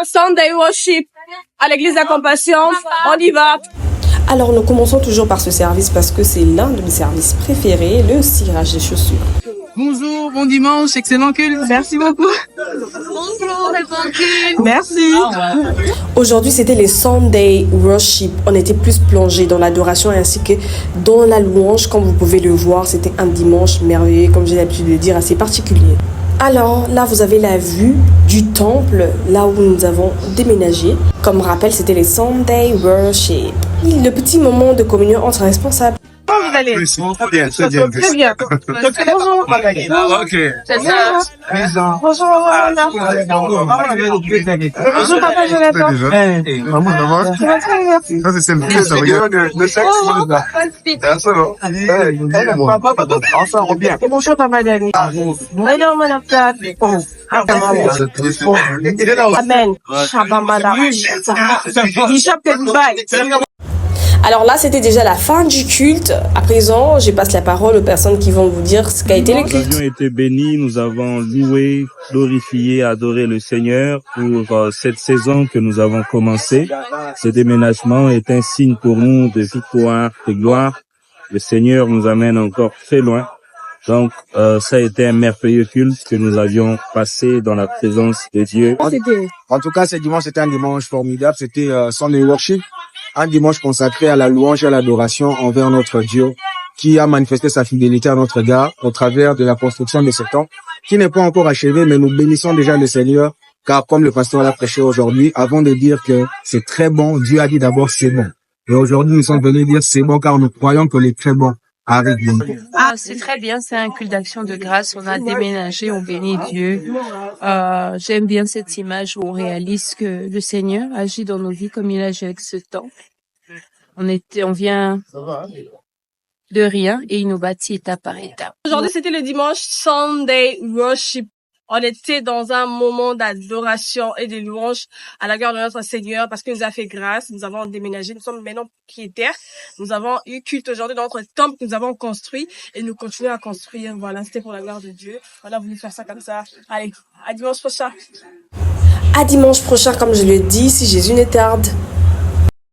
Sunday worship à l'église de la Compassion. On y va. Alors nous commençons toujours par ce service parce que c'est l'un de mes services préférés, le cirage des chaussures. Bonjour, bon dimanche, excellent culte. Merci beaucoup. Bonjour, excellent culte. Merci. Aujourd'hui, c'était les Sunday Worship. On était plus plongé dans l'adoration ainsi que dans la louange. Comme vous pouvez le voir, c'était un dimanche merveilleux, comme j'ai l'habitude de le dire, assez particulier. Alors là, vous avez la vue du temple, là où nous avons déménagé. Comme rappel, c'était les Sunday Worship. Le petit moment de communion entre responsables. Comment vous allez? Très bien, très bien. Très bien. Bonjour. Ok. C'est ça. Bonjour, Rwanda. Bonjour, papa Jonathan. Maman, ça va? Ça va très bien. Ça, c'est simple, ça regarde. Le sexe, ça revient. Bonjour, papa Dani. Bonjour, madame Kat. Amen. Shabamada. Bishop Dubaï. Alors là, c'était déjà la fin du culte. À présent, je passe la parole aux personnes qui vont vous dire ce qu'a été le Nous culte. avions été bénis, nous avons loué, glorifié, adoré le Seigneur pour cette saison que nous avons commencée. Ce déménagement est un signe pour nous de victoire, de gloire. Le Seigneur nous amène encore très loin. Donc, ça a été un merveilleux culte que nous avions passé dans la présence de Dieu. En tout cas, ce dimanche, c'était un dimanche formidable. C'était Sunday Worship, un dimanche consacré à la louange et à l'adoration envers notre Dieu, qui a manifesté sa fidélité à notre égard au travers de la construction de ce temple, qui n'est pas encore achevé, mais nous bénissons déjà le Seigneur, car comme le pasteur l'a prêché aujourd'hui, avant de dire que c'est très bon, Dieu a dit d'abord c'est bon. Et aujourd'hui, nous sommes venus dire c'est bon, car nous croyons que les très bons arrivent. Ah, c'est très bien, c'est un culte d'action de grâce. On a déménagé, on bénit Dieu. J'aime bien cette image où on réalise que le Seigneur agit dans nos vies comme il agit avec ce temple. On vient de rien et il nous bâtit étape par étape. Aujourd'hui, c'était le dimanche Sunday worship. On était dans un moment d'adoration et de louange à la gloire de notre Seigneur parce qu'il nous a fait grâce. Nous avons déménagé. Nous sommes maintenant propriétaires. Nous avons eu culte aujourd'hui dans notre temple que nous avons construit et nous continuons à construire. Voilà, c'était pour la gloire de Dieu. On a voulu faire ça comme ça. Allez, à dimanche prochain. À dimanche prochain, comme je le dis, si Jésus ne tarde.